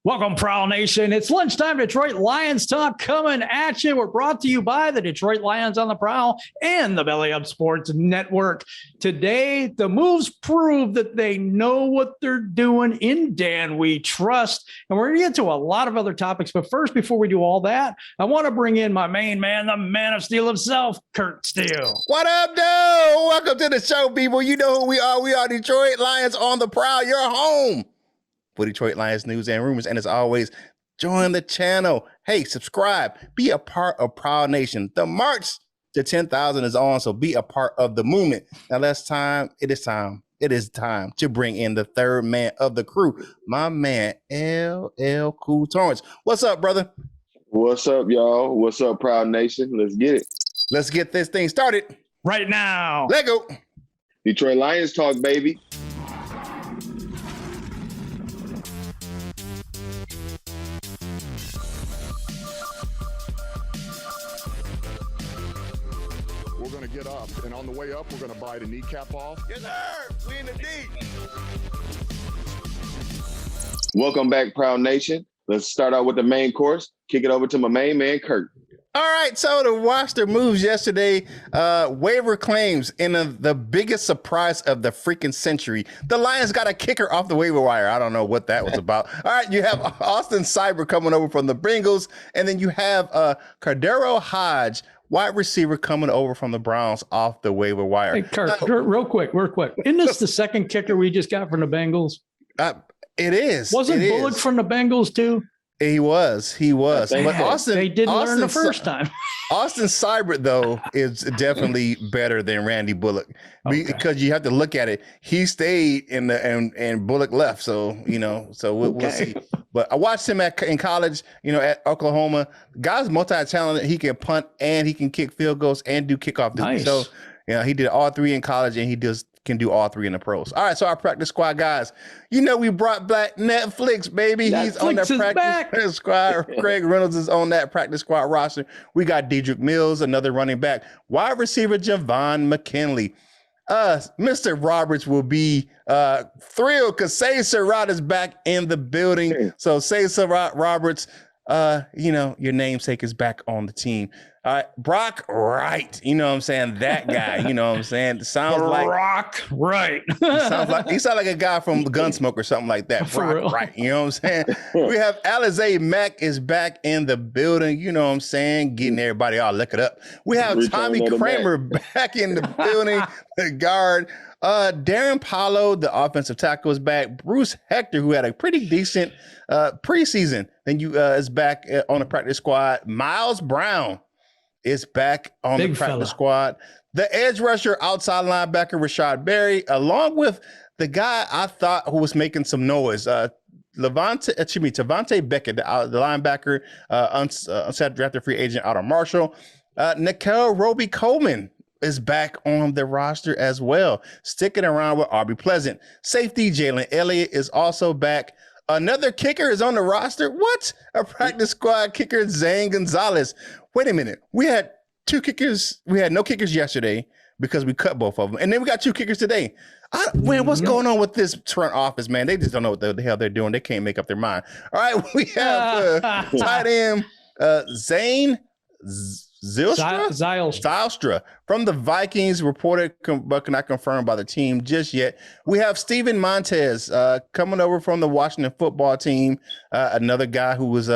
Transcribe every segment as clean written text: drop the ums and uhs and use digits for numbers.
Welcome, Prowl Nation. It's lunchtime Detroit Lions talk coming at you. We're brought to you by the Detroit Lions on the Prowl and the Belly Up Sports Network. Today, the moves prove that they know what they're doing. In Dan we trust. And we're going to get to a lot of other topics. But first, before we do all that, I want to bring in my main man, the man of steel himself, Curt Steele. What up, dude? Welcome to the show, people. You know who we are. We are Detroit Lions on the Prowl, your home for Detroit Lions news and rumors. And as always, join the channel. Hey, subscribe. Be a part of Proud Nation. The march to 10,000 is on, so be a part of the movement. Now, it is time to bring in the third man of the crew, my man, LL Cool Tawrence. What's up, brother? What's up, y'all? What's up, Proud Nation? Let's get it. Let's get this thing started right now. Let go. Detroit Lions talk, baby. We're going to get up, and on the way up, we're going to bite a kneecap off. Yes, sir. We in the deep. Welcome back, Proud Nation. Let's start out with the main course. Kick it over to my main man, Curt. All right, so the roster moves yesterday. Waiver claims in the biggest surprise of the freaking century. The Lions got a kicker off the waiver wire. I don't know what that was about. All right, you have Austin Cyber coming over from the Bengals, and then you have Cardero Hodge, wide receiver, coming over from the Browns off the waiver wire. Hey, Curt, real quick. Isn't this the second kicker we just got from the Bengals? It is. Wasn't Bullock from the Bengals too? He was. But Austin, they didn't learn the first time. Austin Seibert, though, is definitely better than Randy Bullock because you have to look at it. He stayed and Bullock left. So, we'll see. But I watched him in college, at Oklahoma. Guy's multi-talented. He can punt and he can kick field goals and do kickoff duty. Nice. So, he did all three in college and he can do all three in the pros. All right, so our practice squad guys, we brought back Netflix, baby. He's on that practice squad. Craig Reynolds is on that practice squad roster. We got Dedrick Mills, another running back. Wide receiver Javon McKinley. Mr. Roberts will be thrilled because Say Surratt is back in the building. So Say Surratt Roberts, your namesake is back on the team. All right, Brock Wright, that guy, sounds like Brock Wright. he sounds like a guy from Gunsmoke or something like that. Brock Wright, We have Alizé Mack is back in the building, getting everybody all look it up. We have Tommy Kramer back in the building, the guard. Darren Paulo, the offensive tackle, is back. Bruce Hector, who had a pretty decent preseason, is back on the practice squad. Miles Brown is back on the practice squad. The edge rusher, outside linebacker, Breshad Berry, along with the guy I thought who was making some noise, Tavante Beckett, the linebacker, unset drafted free agent out of Marshall. Nikel Roby-Coleman is back on the roster as well, sticking around with Aubrey Pleasant. Safety Jalen Elliott is also back. Another kicker is on the roster. What? A practice squad kicker, Zane Gonzalez. Wait a minute. We had two kickers. We had no kickers yesterday because we cut both of them. And then we got two kickers today. What's going on with this front office, man? They just don't know what the hell they're doing. They can't make up their mind. All right, we have tight end Zane Zylstra from the Vikings, reported but cannot confirmed by the team just yet. We have Steven Montez coming over from the Washington football team, another guy who's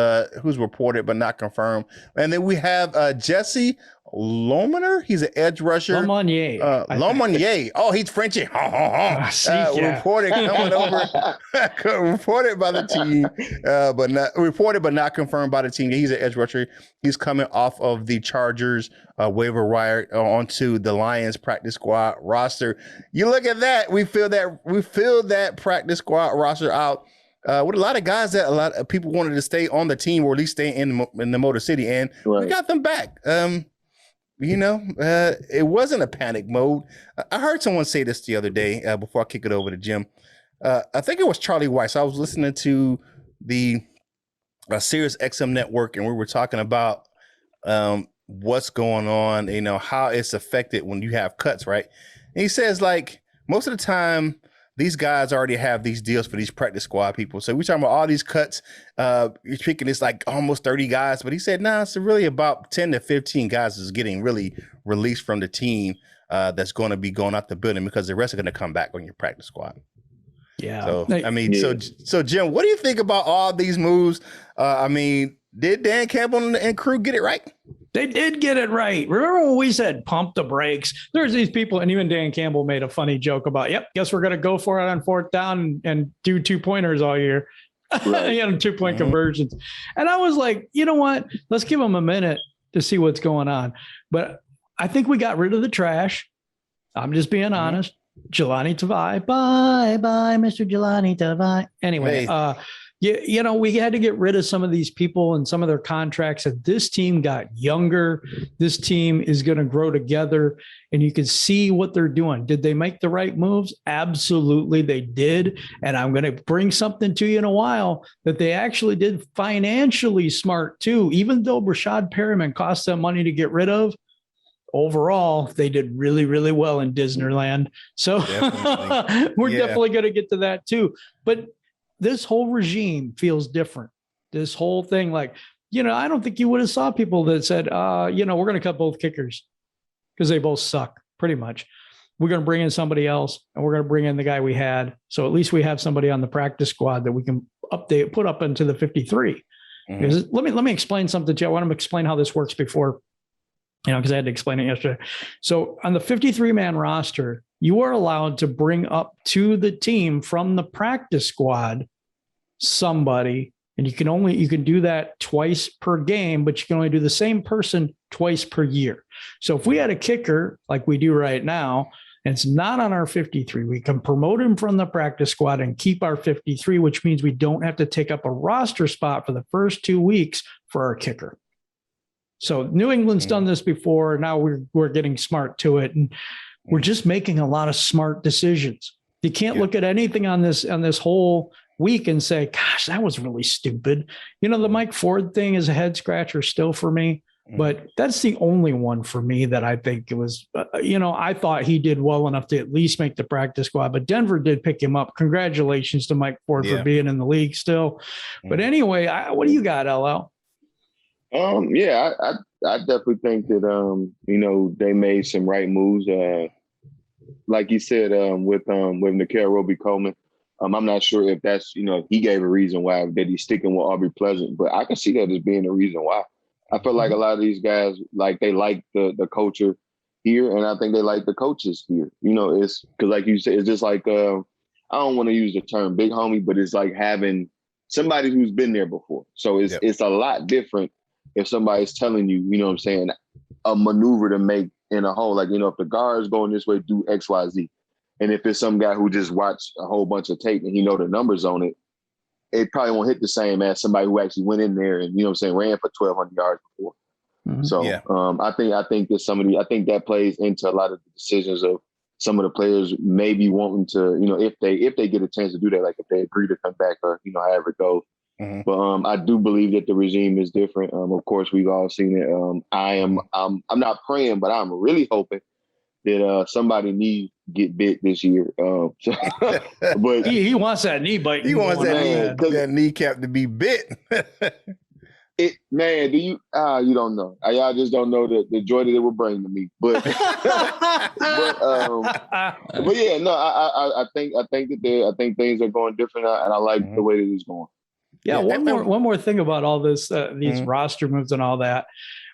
reported but not confirmed. And then we have Jesse Lomonier. He's an edge rusher. Lomonier. Oh, he's Frenchy. Reported coming over. Reported by the team, but not confirmed by the team. He's an edge rusher. He's coming off of the Chargers waiver wire onto the Lions practice squad roster. You look at that. We filled that practice squad roster out with a lot of guys that a lot of people wanted to stay on the team or at least stay in the Motor City, and we got them back. It wasn't a panic mode. I heard someone say this the other day before I kick it over to Jim. I think it was Charlie Weiss. I was listening to the Sirius XM network, and we were talking about what's going on, how it's affected when you have cuts, right? And he says, like, most of the time, these guys already have these deals for these practice squad people. So we're talking about all these cuts. You're speaking it's like almost 30 guys, but he said, nah, it's really about 10 to 15 guys is getting really released from the team that's going to be going out the building because the rest are going to come back on your practice squad. Yeah. So, I mean, so Jim, what do you think about all these moves? I mean, did Dan Campbell and crew get it right? They did get it right. Remember when we said pump the brakes? There's these people, and even Dan Campbell made a funny joke about, yep, guess we're going to go for it on fourth down and do 2-pointers all year. Right. 2-point conversions. And I was like, you know what? Let's give them a minute to see what's going on. But I think we got rid of the trash. I'm just being honest. Jelani Tavai. Bye, Mr. Jelani Tavai. Anyway, you know, we had to get rid of some of these people and some of their contracts. And this team got younger. This team is going to grow together, and you can see what they're doing. Did they make the right moves? Absolutely, they did. And I'm going to bring something to you in a while that they actually did financially smart too. Even though Breshad Perriman cost them money to get rid of, overall, they did really, really well in Disneyland. So we're definitely going to get to that too. But this whole regime feels different. This whole thing, like, you know, I don't think you would have saw people that said, you know, we're going to cut both kickers because they both suck pretty much. We're going to bring in somebody else, and we're going to bring in the guy we had. So at least we have somebody on the practice squad that we can put up into the 53. Because let me explain something to you. I want to explain how this works before, you know, because I had to explain it yesterday. So on the 53-man roster, you are allowed to bring up to the team from the practice squad somebody, and you can do that twice per game, but you can only do the same person twice per year. So if we had a kicker like we do right now, and it's not on our 53, we can promote him from the practice squad and keep our 53, which means we don't have to take up a roster spot for the first 2 weeks for our kicker. So New England's done this before. Now we're getting smart to it, and we're just making a lot of smart decisions. You can't look at anything on this whole week and say, gosh, that was really stupid. You know, the Mike Ford thing is a head scratcher still for me, but that's the only one for me that I think it was, you know, I thought he did well enough to at least make the practice squad, but Denver did pick him up. Congratulations to Mike Ford for being in the league still. But anyway, what do you got, LL? I definitely think that you know, they made some right moves. Like you said, with Nikhil Roby-Coleman, I'm not sure if that's, you know, he gave a reason why that he's sticking with Aubrey Pleasant, but I can see that as being the reason why. I feel like a lot of these guys, like, they like the culture here, and I think they like the coaches here. You know, it's because, like you said, it's just like I don't want to use the term big homie, but it's like having somebody who's been there before. So it's a lot different if somebody's telling you, you know what I'm saying, a maneuver to make in a hole. Like, you know, if the guard's going this way, do X, Y, Z. And if it's some guy who just watched a whole bunch of tape and he know the numbers on it, it probably won't hit the same as somebody who actually went in there and, you know what I'm saying, ran for 1,200 yards before. So I think that I think that plays into a lot of the decisions of some of the players maybe wanting to, you know, if they get a chance to do that, like if they agree to come back or, you know, however it goes. But I do believe that the regime is different. Of course, we've all seen it. I'm not praying, but I'm really hoping that somebody needs to get bit this year. But he wants that knee bite. He wants that kneecap to be bit. Man, do you? You don't know. Y'all just don't know the joy that it will bring to me. But but yeah, no. I think things are going different, and I like the way that it's going. Yeah, one more thing about all this, these roster moves and all that.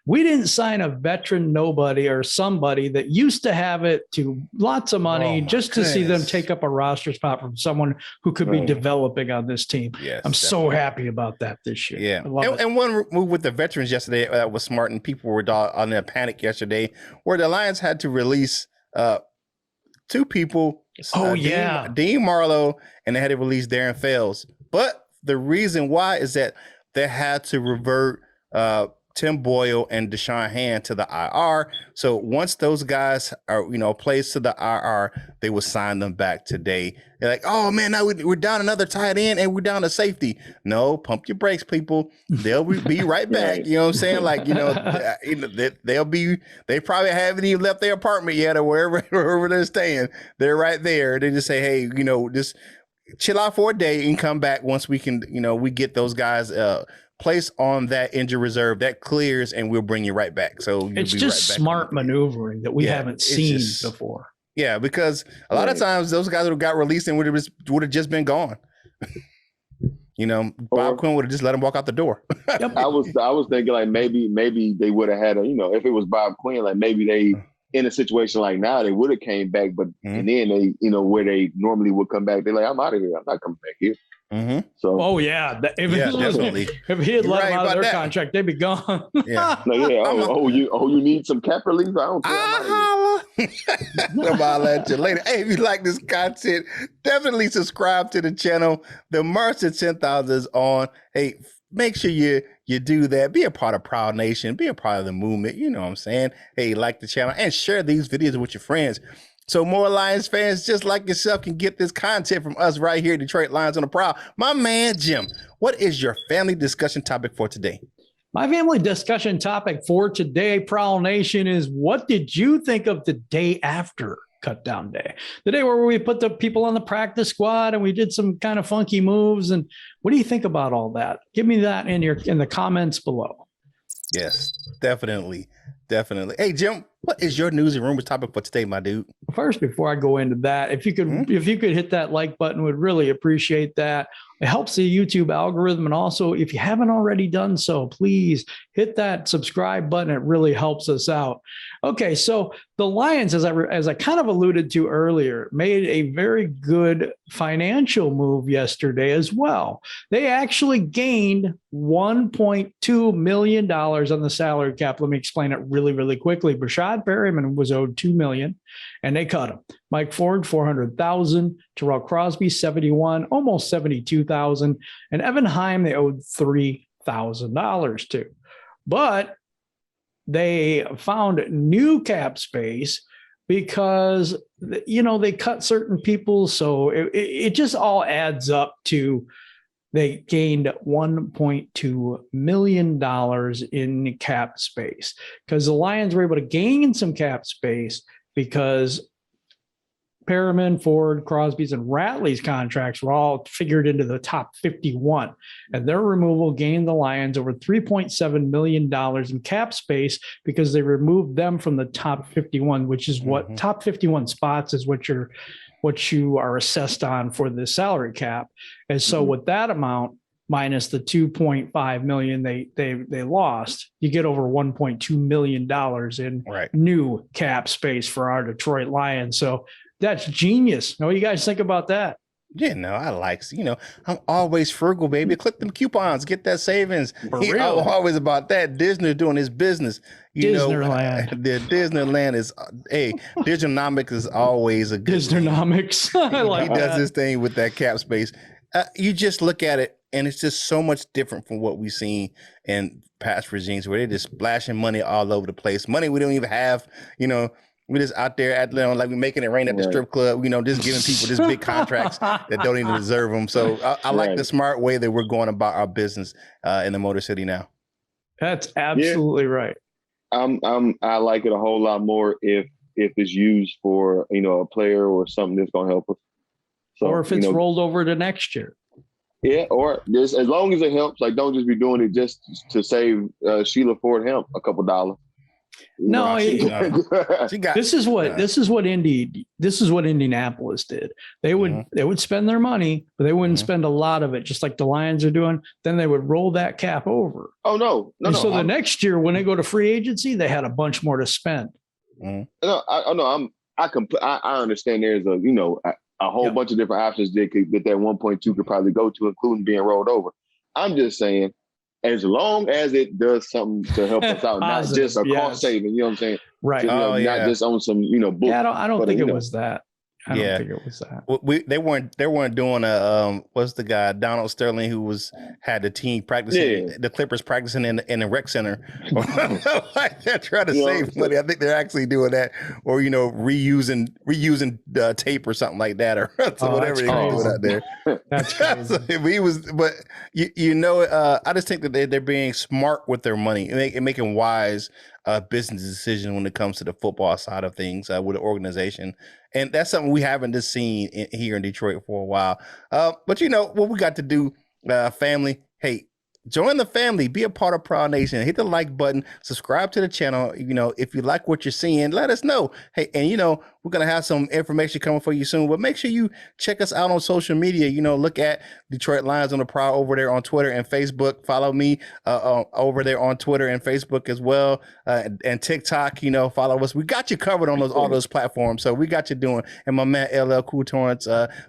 We didn't sign a veteran nobody or somebody that used to have it to lots of money just to see them take up a roster spot from someone who could be developing on this team. Yes, I'm so happy about that this year. Yeah. And one move with the veterans yesterday that was smart, and people were on their panic yesterday, where the Lions had to release 2 people. Dean Marlowe, and they had to release Darren Fells. But the reason why is that they had to revert Tim Boyle and Deshaun Hand to the IR. So once those guys are, placed to the IR, they will sign them back today. They're like, oh man, now we're down another tight end and we're down a safety. No, pump your brakes, people. They'll be right back. You know what I'm saying? Like, they probably haven't even left their apartment yet or wherever they're staying. They're right there. They just say, hey, just chill out for a day and come back once we can, we get those guys place on that injury reserve that clears, and we'll bring you right back. So it's just smart maneuvering that we haven't seen before. Yeah, because a lot of times those guys would have got released and would have just been gone. Bob Quinn would have just let him walk out the door. Yep. I was thinking like maybe they would have had if it was Bob Quinn, like maybe they in a situation like now they would have came back, but and then they where they normally would come back, they're like, I'm out of here. I'm not coming back here. Mm-hmm. So, definitely. If he had let them out of their contract, they'd be gone. Yeah. You need some cap relief? I don't care. I'll let you later. Hey, if you like this content, definitely subscribe to the channel. The March to 10,000 is on. Hey, make sure you do that. Be a part of Proud Nation. Be a part of the movement. You know what I'm saying? Hey, like the channel and share these videos with your friends, so more Lions fans just like yourself can get this content from us right here at Detroit Lions on the Prowl. My man, Jim, what is your family discussion topic for today? My family discussion topic for today, Prowl Nation, is what did you think of the day after cut down day? The day where we put the people on the practice squad and we did some kind of funky moves. And what do you think about all that? Give me that in the comments below. Yes, definitely. Hey, Jim, what is your news and rumors topic for today, my dude? First, before I go into that, if you could hit that like button, would really appreciate that. It helps the YouTube algorithm. And also, if you haven't already done so, please hit that subscribe button. It really helps us out. Okay, so the Lions, as I kind of alluded to earlier, made a very good financial move yesterday as well. They actually gained $1.2 million on the salary cap. Let me explain it really, really quickly. Breshad Perriman was owed $2 million, and they cut him. Mike Ford, $400,000. Terrell Crosby, $71,000, almost $72,000. And Evan Heim, they owed $3,000 to. But they found new cap space because, they cut certain people. So it just all adds up to they gained $1.2 million in cap space because the Lions were able to gain some cap space because Perriman, Ford, Crosby's, and Ratley's contracts were all figured into the top 51. And their removal gained the Lions over $3.7 million in cap space because they removed them from the top 51, which is what top 51 spots is what you are assessed on for the salary cap. And so with that amount, minus the $2.5 million they lost, you get over $1.2 million in new cap space for our Detroit Lions. So that's genius. What do you guys think about that? Yeah, no, I like, I'm always frugal, baby. Click them coupons, get that savings. I'm always about that. Disney doing his business. Disneyland. The Disneyland is, Diginomics is always a good Disneynomics. I like he does this thing with that cap space. You just look at it, and it's just so much different from what we've seen in past regimes where they're just splashing money all over the place. Money we don't even have, we're just out there like we're making it rain at the strip club, just giving people just big contracts that don't even deserve them. So I like the smart way that we're going about our business in the Motor City now. That's absolutely right. I like it a whole lot more if it's used for, a player or something that's going to help us. So, or if it's rolled over to next year. Yeah, or just as long as it helps, like don't just be doing it just to save Sheila Ford Hemp a couple dollars. No, this is what Indianapolis did. They would spend their money, but they wouldn't spend a lot of it, just like the Lions are doing. Then they would roll that cap over. Oh no! So the next year, when they go to free agency, they had a bunch more to spend. No, I understand. There's a whole bunch of different options that 1.2 could probably go to, including being rolled over. I'm just saying, as long as it does something to help us out, not just a cost saving, you know what I'm saying? Right. Not just on some, book. Yeah, I don't think it was that. I don't think it was that. They weren't doing a what's the guy Donald Sterling who had the team practicing the Clippers practicing in the rec center like they're trying to save money. I think they're actually doing that, or reusing tape or something like that, or whatever they're doing out there. That's crazy. I just think that they're being smart with their money and making wise business decisions when it comes to the football side of things with the organization. And that's something we haven't just seen here in Detroit for a while. But what we got to do, family? Hey, join the family. Be a part of Prowl Nation. Hit the like button. Subscribe to the channel. If you like what you're seeing, let us know. Hey, and we're going to have some information coming for you soon. But make sure you check us out on social media. Look at Detroit Lions on the Prowl over there on Twitter and Facebook. Follow me over there on Twitter and Facebook as well. And TikTok, follow us. We got you covered on all those platforms. So we got you doing. And my man, LL Cool Tawrence,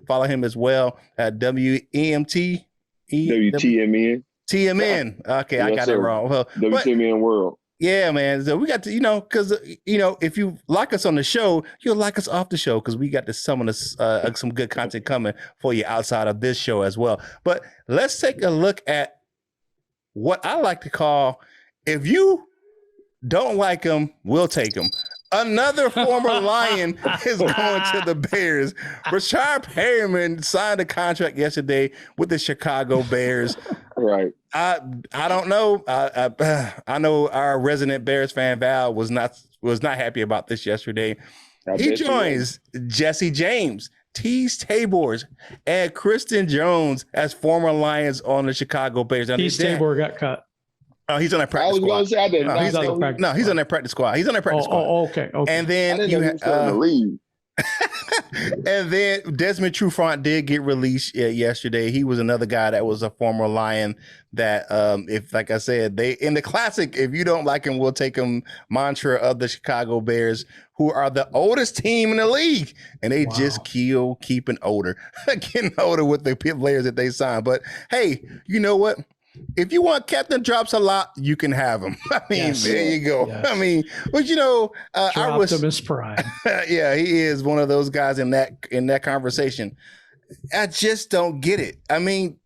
follow him as well at WEMT. WTMN. TMN. Okay, yes, I got it wrong. Well, WTMN World. Yeah, man. So we got to, because if you like us on the show, you'll like us off the show because we got some good content coming for you outside of this show as well. But let's take a look at what I like to call, if you don't like them, we'll take them. Another former Lion is going to the Bears. Breshad Perriman signed a contract yesterday with the Chicago Bears. Right. I don't know. I know our resident Bears fan Val was not happy about this yesterday. He joins Jesse James, Tease Tabors, and Kristen Jones as former Lions on the Chicago Bears. Tease Tabor got cut. Oh, he's on that practice squad. He's on that practice squad. He's on that practice squad. Oh, okay. And then and then Desmond Trufant did get released yesterday. He was another guy that was a former Lion that, if like I said, they in the classic, if you don't like him, we'll take him mantra of the Chicago Bears, who are the oldest team in the league. And they just keeping older, getting older with the players that they signed. But hey, you know what? If you want Captain Drops a lot, you can have him. I mean, there you go. Yes. I mean, but Optimus Prime. Yeah, he is one of those guys in that conversation. I just don't get it. I mean,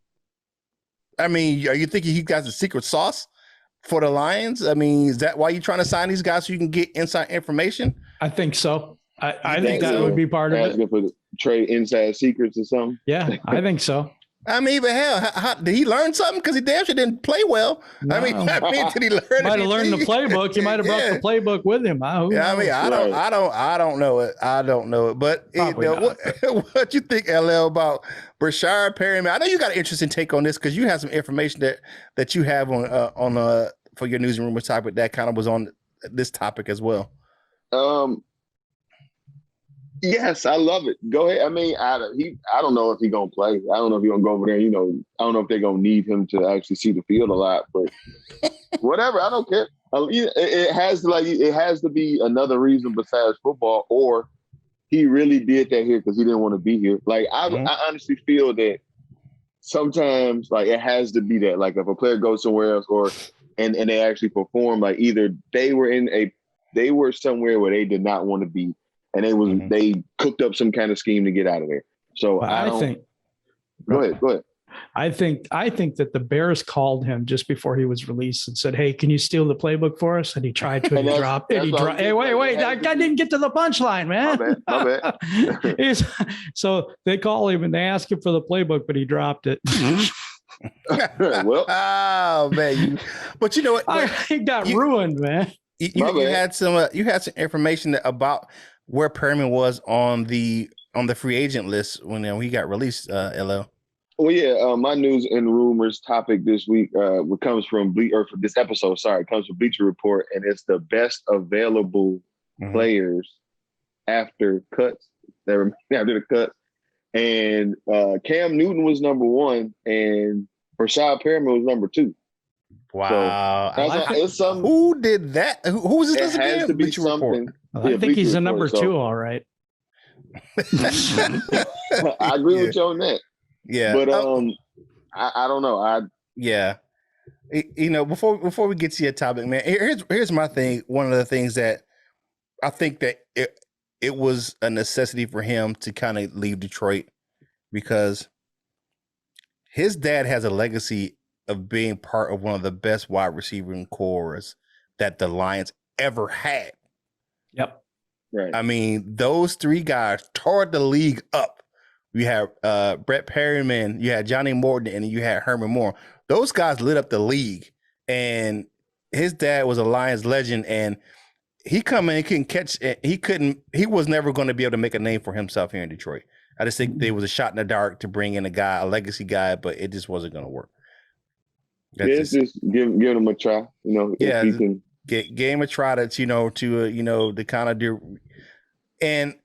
are you thinking he got the secret sauce for the Lions? I mean, is that why you're trying to sign these guys so you can get inside information? I think so. I think that would be part of it. For trade inside secrets or something. Yeah, I think so. I mean, but hell, did he learn something? Because he damn sure didn't play well. No. I mean, did he learn? Might have learned the playbook. He might have brought the playbook with him. I don't know it. I don't know it. But what you think, LL, about Breshad Perriman? I know you got an interesting take on this because you have some information that you have on for your news and rumors topic that kind of was on this topic as well. Yes, I love it. Go ahead. I mean, I don't know if he's gonna play. I don't know if he's gonna go over there. I don't know if they're gonna need him to actually see the field a lot. But whatever, I don't care. It has to be another reason besides football, or he really did that here because he didn't want to be here. Like I honestly feel that sometimes it has to be that. Like if a player goes somewhere else, and they actually perform, like either they were somewhere where they did not want to be. And they cooked up some kind of scheme to get out of there. So go ahead. I think that the Bears called him just before he was released and said, "Hey, can you steal the playbook for us?" And he tried to. And he dropped. Hey, wait! I didn't get to the punchline, man. My bad. So they call him and they ask him for the playbook, but he dropped it. Well, oh man! But you know what? He got ruined, man. You had some information about where Perriman was on the free agent list when he got released, LL. Well, yeah, my news and rumors topic this week comes from for this episode. Sorry, it comes from Bleacher Report, and it's the best available players after cuts. After the cuts, and Cam Newton was number 1, and Breshad Perriman was number 2. Wow. So, who did that? Who was this again? Has to be something. I think he's a number 2, all right. I agree with you on that. Yeah. But I don't know. Before we get to your topic, man, here's my thing. One of the things that I think that it was a necessity for him to kind of leave Detroit because his dad has a legacy of being part of one of the best wide receiving cores that the Lions ever had. Yep. Right. I mean, those three guys tore the league up. You had Brett Perriman, you had Johnny Morton, and you had Herman Moore. Those guys lit up the league. And his dad was a Lions legend, and he come in, he couldn't catch it. He was never going to be able to make a name for himself here in Detroit. I just think there was a shot in the dark to bring in a legacy guy, but it just wasn't going to work. Just give him a try. Yeah, if he can give him a try to kind of do. And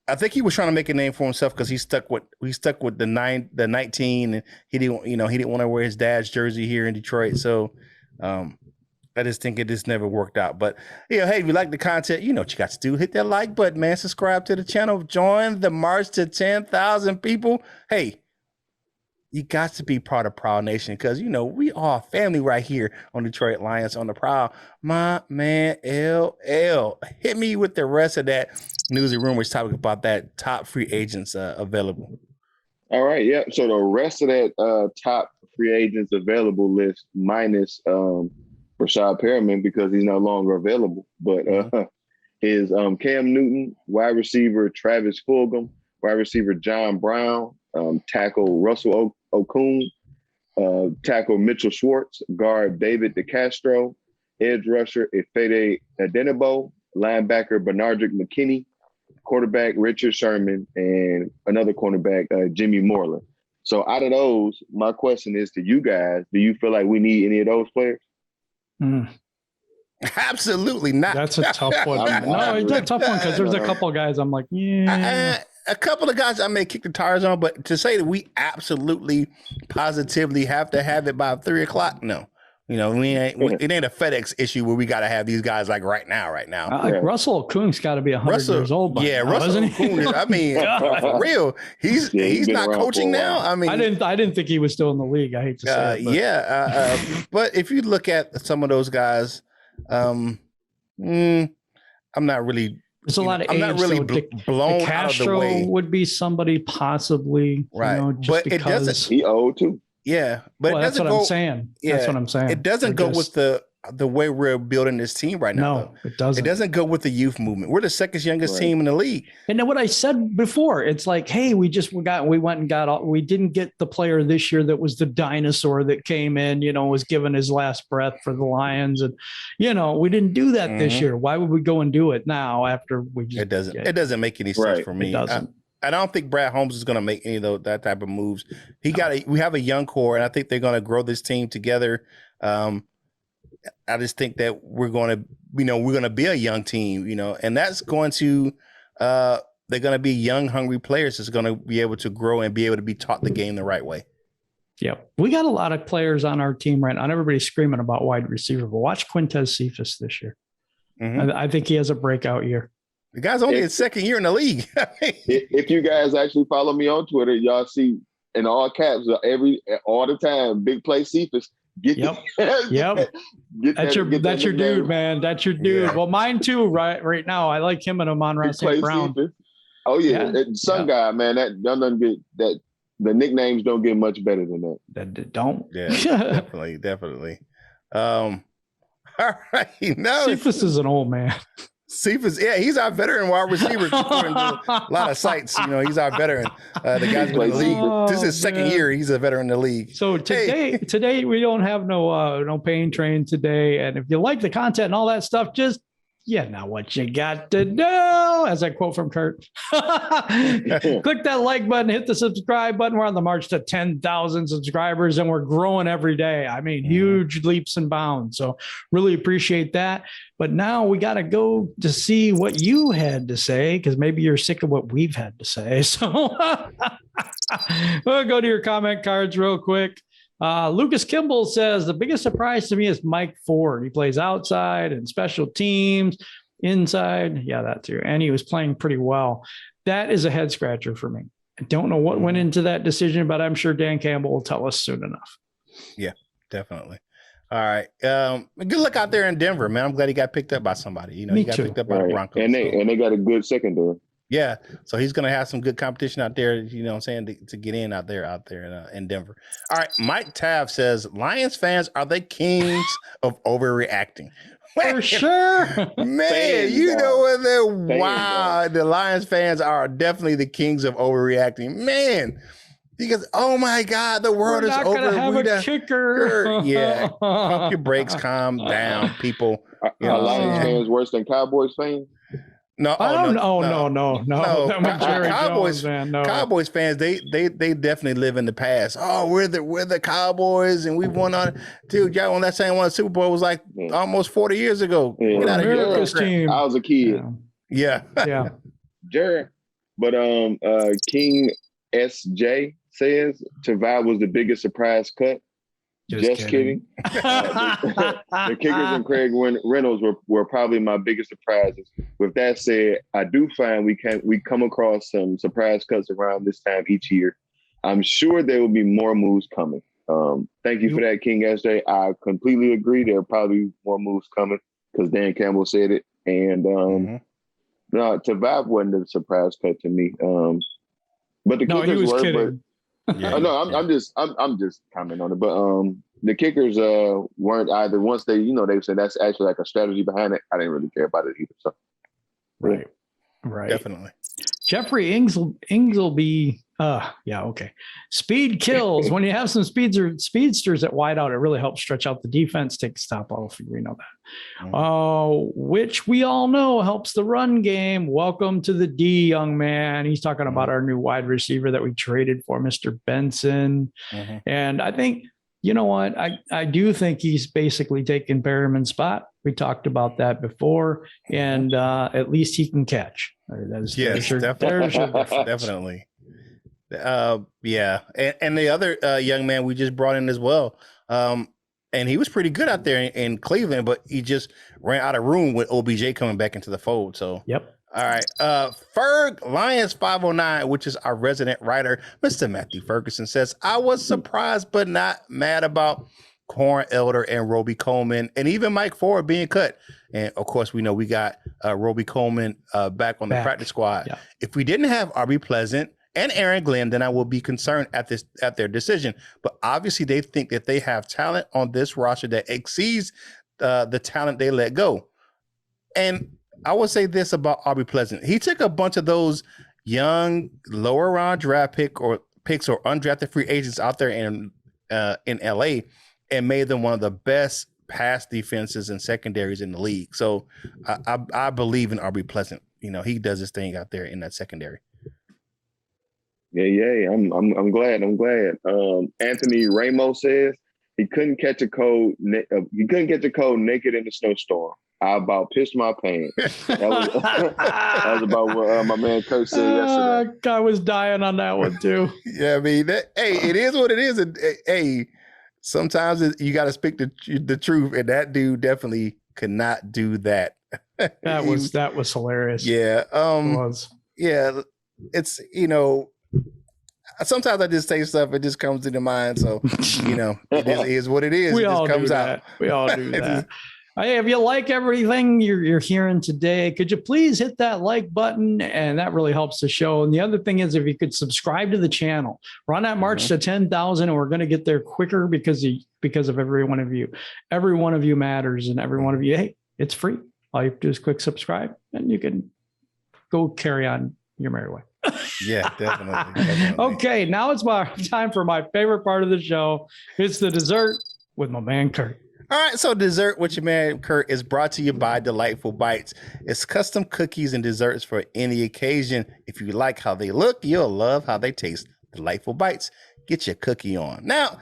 I think he was trying to make a name for himself because he stuck with the 19, and he didn't want to wear his dad's jersey here in Detroit. So I just think it just never worked out. But hey, if you like the content, you know what you got to do. Hit that like button, man. Subscribe to the channel. Join the march to 10,000 people. Hey, you got to be part of Prowl Nation because we are family right here on Detroit Lions on the Prowl. My man LL, hit me with the rest of that news and rumors topic about that top free agents available. All right, yeah. So the rest of that top free agents available list minus Breshad Perriman because he's no longer available, but is Cam Newton, wide receiver Travis Fulgham, wide receiver John Brown, tackle Russell Okung, tackle Mitchell Schwartz, guard David DeCastro, edge rusher Ifede Adenabo, linebacker Bernardrick McKinney, quarterback Richard Sherman, and another cornerback Jimmy Moreland. So out of those, my question is to you guys, do you feel like we need any of those players? Absolutely not. That's a tough one. No, it's a tough one because there's a couple of guys I'm like, yeah. A couple of guys I may kick the tires on, but to say that we absolutely, positively have to have it by 3:00, no. It ain't a FedEx issue where we got to have these guys like right now. Russell Okung's got to be 100 years old. Russell Okung. I mean, for real, he's not coaching now. I mean, I didn't think he was still in the league. I hate to say it. But if you look at some of those guys, I'm not really. There's a lot of age. I'm not really blown out of the way. Would be somebody possibly, right? Just because it doesn't. He old too. Yeah, but that's what I'm saying. Yeah, that's what I'm saying. It doesn't go with the way we're building this team right now. No, it doesn't. It doesn't go with the youth movement. We're the second youngest team in the league. And then what I said before, it's like, hey, we didn't get the player this year that was the dinosaur that came in, was given his last breath for the Lions, and we didn't do that this year. Why would we go and do it now after we? It doesn't make any sense for me. It doesn't. I don't think Brad Holmes is going to make any of that type of moves. We have a young core, and I think they're going to grow this team together. I just think that we're going to be a young team, and that's going to, they're going to be young, hungry players that's going to be able to grow and be able to be taught the game the right way. Yeah. We got a lot of players on our team right now. Everybody's screaming about wide receiver, but watch Quintez Cephas this year. Mm-hmm. I think he has a breakout year. The guy's only his second year in the league. If you guys actually follow me on Twitter, y'all see in all caps all the time, big play Cephas. That's your dude, man. That's your dude. Yeah. Well, mine too. Right now, I like him and Amon-Ra St. Brown. Cephas. Oh yeah, guy, man. That doesn't get that. The nicknames don't get much better than that. That don't. Yeah, definitely. All right, no. Cephas is an old man. Cephas, he's our veteran wide receiver. According to a lot of sites, he's our veteran. The guy's been in the league. This is his second year. He's a veteran in the league. So today we don't have no pain train today. And if you like the content and all that stuff, just know what you got to do. As I quote from Curt, click that like button, hit the subscribe button. We're on the march to 10,000 subscribers, and we're growing every day. I mean, huge leaps and bounds. So really appreciate that. But now we got to go to see what you had to say, because maybe you're sick of what we've had to say. So we'll go to your comment cards real quick. Lucas Kimball says the biggest surprise to me is Mike Ford. He plays outside and special teams, inside. Yeah, that too. And he was playing pretty well. That is a head scratcher for me. I don't know what went into that decision, but I'm sure Dan Campbell will tell us soon enough. Yeah, definitely. All right. Good luck out there in Denver, man. I'm glad he got picked up by somebody. You know, Me he got too. picked up by the Broncos. And they got a good secondary. Yeah, so he's gonna have some good competition out there. You know what I'm saying, to get in out there in Denver. All right, Mike Tav says Lions fans are the kings of overreacting. For sure, man. You know what? Wow, the Lions fans are definitely the kings of overreacting, man. Because oh my God, the world is over. We're not gonna have a kicker. Yeah, pump your brakes, calm down, people. Are Lions fans worse than Cowboys fans? No, no. Cowboys, Cowboys fans, they definitely live in the past. Oh, we're the Cowboys, and we won on. Dude, y'all on that same one Super Bowl was like almost 40 years ago. Yeah. Get out of here. Team. I was a kid. Yeah. Jared, but King SJ says Tavai was the biggest surprise cut. Just kidding. The kickers and Craig Reynolds were probably my biggest surprises. With that said, I do find we come across some surprise cuts around this time each year. I'm sure there will be more moves coming. Thank you for that, King SJ. I completely agree. There are probably more moves coming because Dan Campbell said it. And no, Tavai wasn't a surprise cut to me. But the kickers were. Kidding. I'm just commenting on it. But the kickers weren't either. Once they said that's actually like a strategy behind it. I didn't really care about it either. So right, definitely. Jeffrey Ingleby. Okay. Speed kills. When you have some speedsters at wideout, it really helps stretch out the defense, take the stop off. We know that. Which we all know helps the run game. Welcome to the D, young man. He's talking about our new wide receiver that we traded for, Mr. Benson. And I think, you know what? I do think he's basically taken Perriman's spot. We talked about that before, and at least he can catch. Definitely. And the other young man we just brought in as well, and he was pretty good out there in Cleveland, but he just ran out of room with OBJ coming back into the fold. So all right, Ferg Lions 509, which is our resident writer, Mr. Matthew Ferguson, says I was surprised but not mad about Corn Elder and Roby Coleman and even Mike Ford being cut. And of course, we know we got Roby Coleman back on the practice squad. If we didn't have RB Pleasant and Aaron Glenn, then I will be concerned at their decision. But obviously, they think that they have talent on this roster that exceeds the talent they let go. And I will say this about RB Pleasant: he took a bunch of those young, lower round draft picks or undrafted free agents out there in LA and made them one of the best pass defenses and secondaries in the league. So I believe in RB Pleasant. You know, he does his thing out there in that secondary. Yeah. I'm glad. Anthony Ramos says he couldn't catch a cold. He couldn't catch a cold naked in the snowstorm. I about pissed my pants. That was about what my man Kurt said yesterday. I was dying on that one too. Yeah, I mean, it is what it is. And hey, sometimes you got to speak the truth, and that dude definitely could not do that. That was hilarious. Yeah. It was. Yeah. It's, sometimes I just say stuff, it just comes to the mind. So, it is what it is. We it all just comes do out. that. We all do that. Hey, if you like everything you're hearing today, could you please hit that like button? And that really helps the show. And the other thing is, if you could subscribe to the channel, we're on that march to 10,000, and we're going to get there quicker because of every one of you. Every one of you matters, and every one of you, hey, it's free. All you have to do is click subscribe, and you can go carry on your merry way. Yeah, definitely. Okay, now it's time for my favorite part of the show. It's the dessert with my man Curt. All right, so Dessert with your man Curt is brought to you by Delightful Bites. It's custom cookies and desserts for any occasion. If you like how they look, you'll love how they taste. Delightful Bites. Get your cookie on. Now,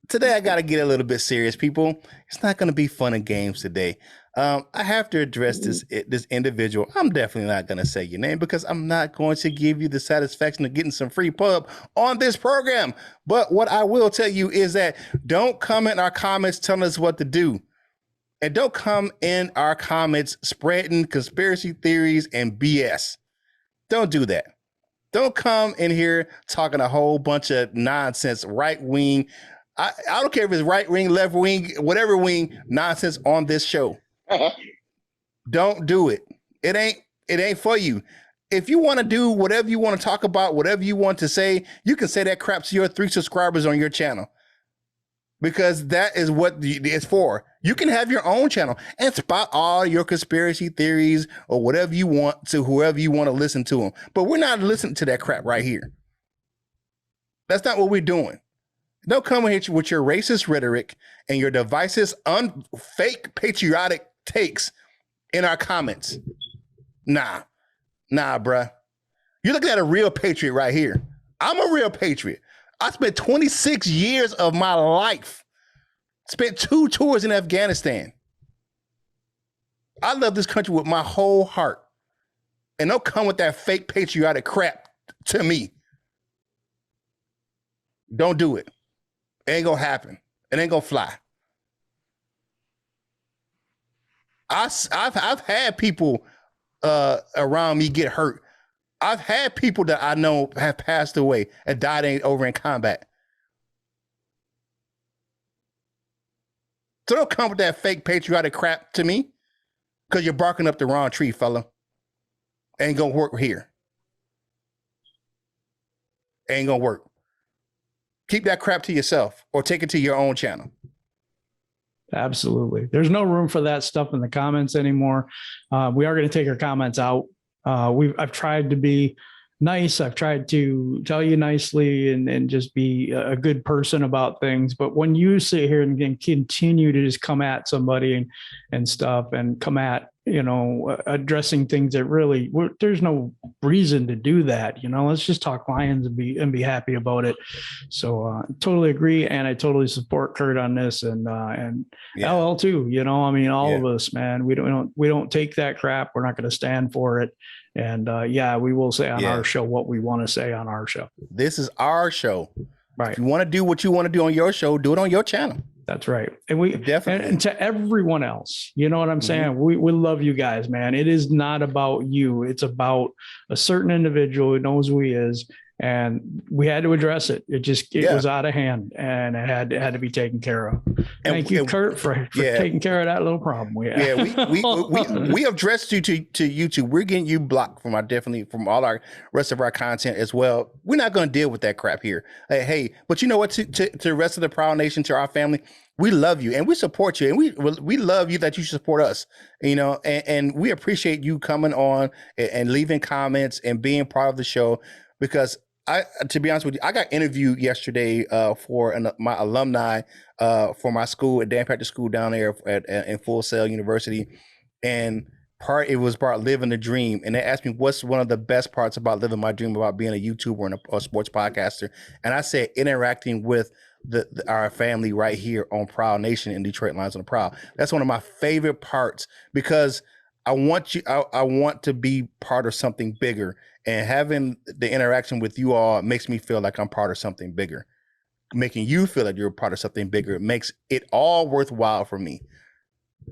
today I got to get a little bit serious, people. It's not going to be fun and games today. I have to address this individual. I'm definitely not going to say your name because I'm not going to give you the satisfaction of getting some free pub on this program. But what I will tell you is that don't come in our comments telling us what to do. And don't come in our comments spreading conspiracy theories and BS. Don't do that. Don't come in here talking a whole bunch of nonsense, right-wing I don't care if it's right wing, left wing, whatever wing nonsense on this show. Don't do it. It ain't for you. If you want to do whatever you want to talk about, whatever you want to say, you can say that crap to your 3 subscribers on your channel. Because that is what it's for. You can have your own channel and spout all your conspiracy theories or whatever you want to whoever you want to listen to them. But we're not listening to that crap right here. That's not what we're doing. Don't come here with your racist rhetoric and your divisive, fake patriotic takes in our comments. Nah, bruh. You're looking at a real patriot right here. I'm a real patriot. I spent 26 years of my life, spent 2 tours in Afghanistan. I love this country with my whole heart. And don't come with that fake patriotic crap to me. Don't do it. It ain't gonna happen. It ain't gonna fly. I've had people around me get hurt. I've had people that I know have passed away and died over in combat. So don't come with that fake patriotic crap to me because you're barking up the wrong tree, fella. Ain't gonna work here. Ain't gonna work. Keep that crap to yourself or take it to your own channel. Absolutely. There's no room for that stuff in the comments anymore. We are going to take our comments out. I've tried to be nice. I've tried to tell you nicely and just be a good person about things. But when you sit here and continue to just come at somebody and stuff and come at, addressing things that really, there's no reason to do that. Let's just talk Lions and be happy about it. So totally agree. And I totally support Curt on this and LL too, all of us, man, we don't take that crap. We're not going to stand for it. And we will say on our show what we want to say on our show. This is our show. Right. If you want to do what you want to do on your show, do it on your channel. That's right. And we definitely, and to everyone else, you know what I'm saying? We love you guys, man. It is not about you. It's about a certain individual who knows who he is. And we had to address it. It was out of hand and it had to be taken care of. Thank you, Curt, for taking care of that little problem. We addressed you to YouTube. We're getting you blocked from all our rest of our content as well. We're not going to deal with that crap here. Hey, but you know what? To the rest of the Prowl Nation, to our family, we love you and we support you, and we love you that you support us. And we appreciate you coming on and leaving comments and being part of the show because. To be honest with you, I got interviewed yesterday for my alumni for my school at Dan Patrick School down there in Full Sail University, and it was about living the dream. And they asked me what's one of the best parts about living my dream about being a YouTuber and a sports podcaster, and I said interacting with our family right here on Prowl Nation in Detroit Lions on the Prowl. That's one of my favorite parts because I want to be part of something bigger. And having the interaction with you all makes me feel like I'm part of something bigger. Making you feel like you're a part of something bigger makes it all worthwhile for me.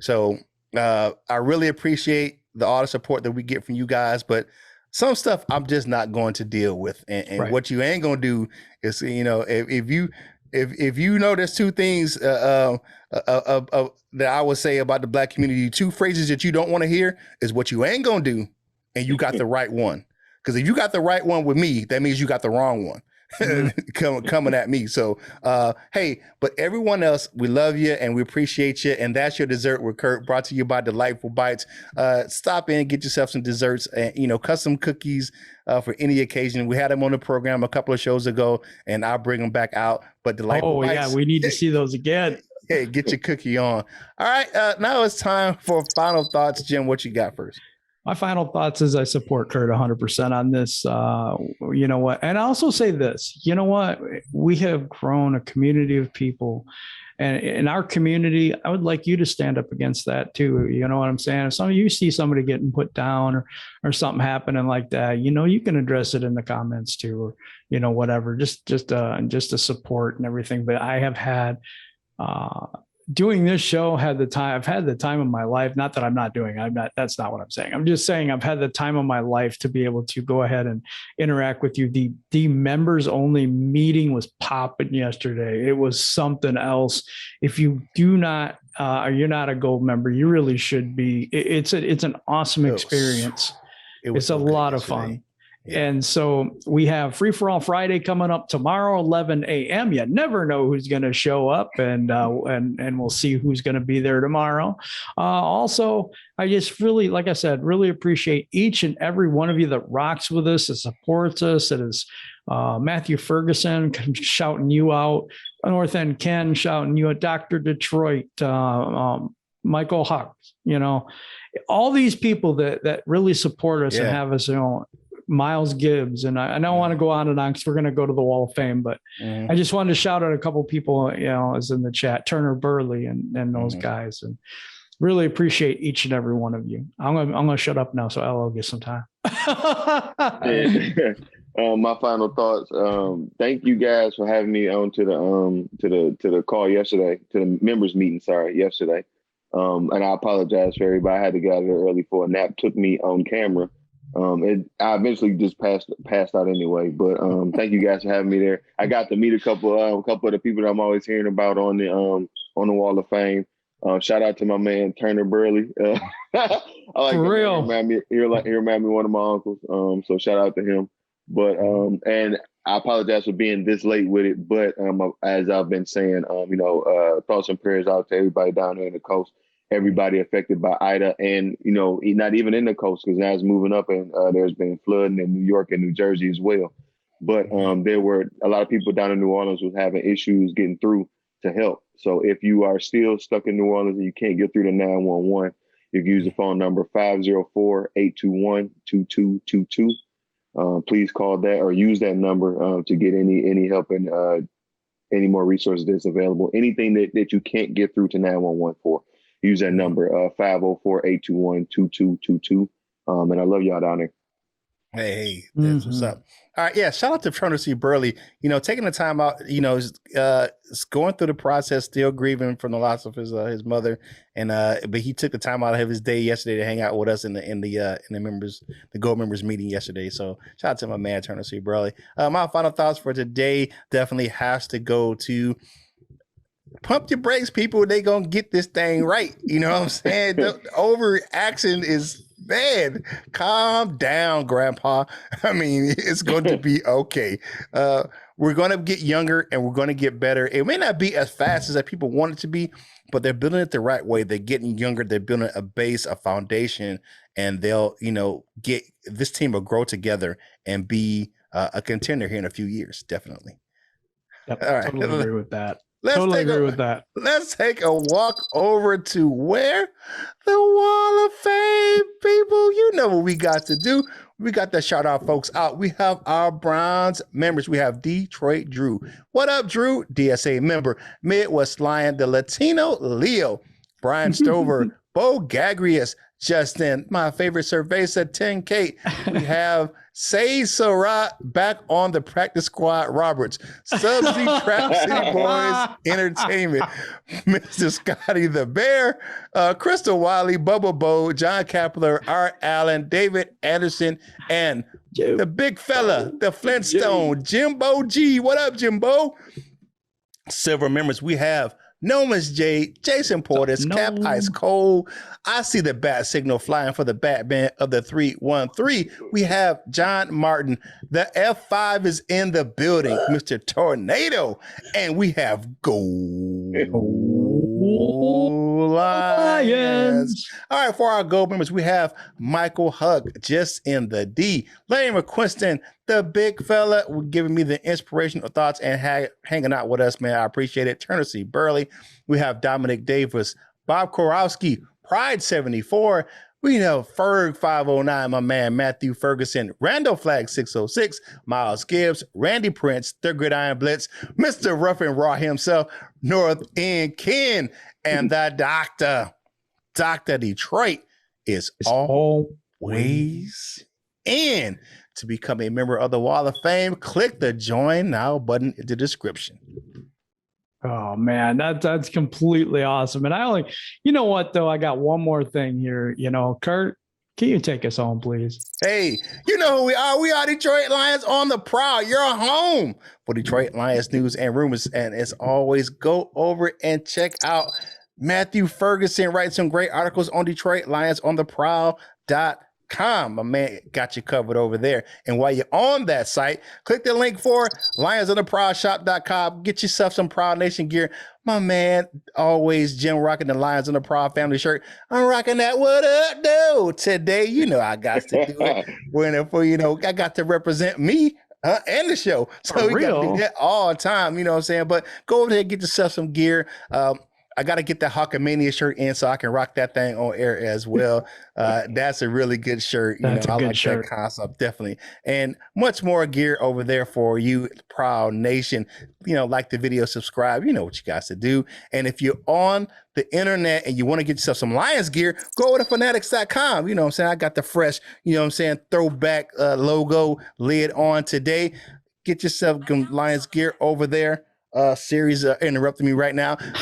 So I really appreciate all the support that we get from you guys, but some stuff I'm just not going to deal with. And what you ain't going to do is, if you know there's 2 things that I would say about the Black community, 2 phrases that you don't want to hear is what you ain't going to do, and you got the right one. Because if you got the right one with me, that means you got the wrong one coming at me. So, hey, but everyone else, we love you and we appreciate you. And that's your Dessert with Curt, brought to you by Delightful Bites. Stop in, get yourself some desserts and, custom cookies for any occasion. We had them on the program a couple of shows ago, and I'll bring them back out. But Delightful Bites. Oh, yeah, we need to see those again. Hey, get your cookie on. All right, now it's time for final thoughts. Jim, what you got first? My final thoughts is I support Curt 100% on this. You know what? And I also say this, you know what? We have grown a community of people, and in our community, I would like you to stand up against that too. You know what I'm saying? If some of you see somebody getting put down or something happening like that, you can address it in the comments too, or, whatever, just to support and everything. But I have had, doing this show I've had the time of my life. Not that that's not what I'm saying. I'm just saying I've had the time of my life to be able to go ahead and interact with you. The members only meeting was popping yesterday. It was something else. If you do not, you're not a gold member, you really should be. It's an awesome experience. It's a lot of fun. Yeah. And so we have Free for All Friday coming up tomorrow, 11 a.m. You never know who's going to show up, and we'll see who's going to be there tomorrow. Also, I just really, like I said, really appreciate each and every one of you that rocks with us, that supports us. That is Matthew Ferguson shouting you out, North End Ken shouting you out, Dr. Detroit, Michael Huck, all these people that really support us and have us, Miles Gibbs, and I don't want to go on and on because we're going to go to the Wall of Fame, but I just wanted to shout out a couple of people, as in the chat, Turner Burley and those guys, and really appreciate each and every one of you. I'm gonna shut up now so LL gets some time. My final thoughts. Thank you guys for having me on to the call yesterday, to the members meeting. Yesterday. And I apologize for everybody. I had to get out of there early for a nap. Took me on camera. I eventually just passed out anyway. But thank you guys for having me there. I got to meet a couple of the people that I'm always hearing about on the Wall of Fame. Shout out to my man Turner Burley. I like for real. He reminded me of one of my uncles. So shout out to him. But and I apologize for being this late with it. But as I've been saying, thoughts and prayers out to everybody down there in the coast. Everybody affected by Ida, and not even in the coast, because now it's moving up, and there's been flooding in New York and New Jersey as well. But there were a lot of people down in New Orleans was having issues getting through to help. So if you are still stuck in New Orleans and you can't get through to 911, you can use the phone number 504-821-2222. Please call that or use that number to get any help and any more resources that's available. Anything that you can't get through to 911 for. Use that number, 504-821-2222. And I love y'all down there. Hey, that's what's up. All right, yeah. Shout out to Turner C. Burley. Taking the time out. Going through the process, still grieving from the loss of his mother, and but he took the time out of his day yesterday to hang out with us in the gold members meeting yesterday. So shout out to my man Turner C. Burley. My final thoughts for today definitely has to go to. Pump your brakes, people. They gonna get this thing right. You know what I'm saying? The overaction is bad. Calm down, Grandpa. I mean, it's going to be okay. We're going to get younger and we're going to get better. It may not be as fast as that people want it to be, but they're building it the right way. They're getting younger. They're building a base, a foundation, and they'll, get this team will grow together and be a contender here in a few years. Definitely. Yep, all right. Totally agree with that. Let's take a walk over to where? The Wall of Fame, people. You know what we got to do. We got to shout our folks out. We have our bronze members. We have Detroit Drew. What up, Drew? DSA member. Midwest Lion, the Latino Leo. Brian Stover, Bo Gagrius, Justin, my favorite Cerveza 10K. We have Say Sarah back on the practice squad, Roberts, Subsea Trap City Boys Entertainment, Mr. Scotty the Bear, Crystal Wiley, Bubba Bo, John Kapler, Art Allen, David Anderson, and the big fella, the Flintstone, Jimbo G. What up, Jimbo? Silver members, we have Nomas J, Jason Portis, Cap Ice Cold. I see the bat signal flying for the Batman of the 313. We have John Martin. The F5 is in the building, Mr. Tornado. And we have Gold Lions. All right, for our gold members, we have Michael Hug, just in the D. Larry McQuiston, the big fella, giving me the inspirational thoughts and hanging out with us, man. I appreciate it. Turner C. Burley. We have Dominic Davis, Bob Korowski, Pride 74. We have Ferg 509, my man Matthew Ferguson, Randall Flag 606, Miles Gibbs, Randy Prince, the Gridiron Blitz, Mr. Rough and Raw himself, North End Ken, and the Doctor. Dr. Detroit is always in. To become a member of the Wall of Fame, click the Join Now button in the description. Oh man, that's completely awesome. And you know what though? I got one more thing here. Curt, can you take us home, please? Hey, you know who we are. We are Detroit Lions on the Prowl. You're home for Detroit Lions news and rumors. And as always, go over and check out Matthew Ferguson. Writes some great articles on Detroit Lions on the Prowl.com. My man got you covered over there. And while you're on that site, click the link for lionsontheprowlshop.com. Get yourself some Prowl Nation gear. My man, always Jim rocking the Lions on the Prowl family shirt. I'm rocking that what up, dude. Today, I got to do it. I got to represent me and the show. So we got to do that all the time, you know what I'm saying? But go over there and get yourself some gear. I got to get that Hawkamania shirt in so I can rock that thing on air as well. That's a really good shirt. That's a good shirt. That concept, definitely. And much more gear over there for you, Prowl Nation. Like the video, subscribe. You know what you guys to do. And if you're on the internet and you want to get yourself some Lions gear, go over to fanatics.com. You know what I'm saying? I got the fresh, throwback logo lid on today. Get yourself some Lions gear over there. Series interrupting me right now. Just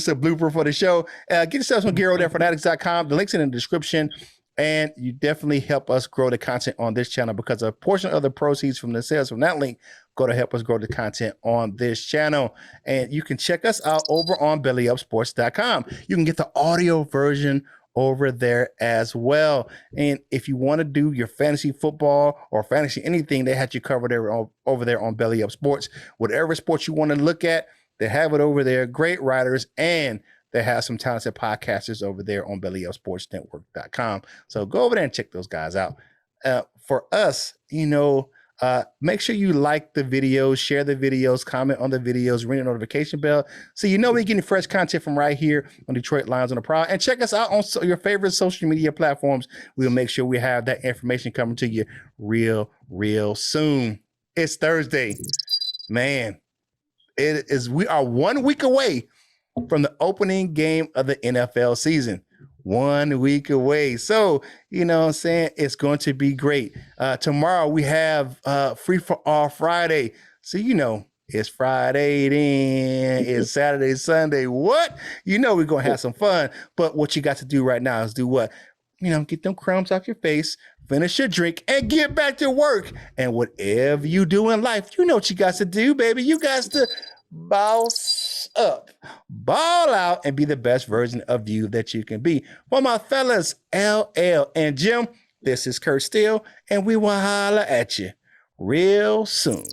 a blooper for the show. Get yourself some gear over there, fanatics.com. The link's in the description. And you definitely help us grow the content on this channel because a portion of the proceeds from the sales from that link go to help us grow the content on this channel. And you can check us out over on bellyupsports.com. You can get the audio version over there as well. And if you want to do your fantasy football or fantasy anything, they had you covered over there on Belly Up Sports. Whatever sports you want to look at, they have it over there. Great writers, and they have some talented podcasters over there on bellyupsportsnetwork.com. So go over there and check those guys out. For us, make sure you like the videos, share the videos, comment on the videos, ring the notification bell so we're getting fresh content from right here on Detroit Lions on the Prowl. And check us out on your favorite social media platforms. We'll make sure we have that information coming to you real soon. It's Thursday. Man, we are 1 week away from the opening game of the NFL season. 1 week away. So, what I'm saying? It's going to be great. Tomorrow we have Free for All Friday. So, it's Friday then. It's Saturday, Sunday. What? We're going to have some fun. But what you got to do right now is do what? Get them crumbs off your face, finish your drink, and get back to work. And whatever you do in life, you know what you got to do, baby. You got to boss up, ball out, and be the best version of you that you can be. For my fellas, LL and Jim, this is Curt Steele, and we will holler at you real soon.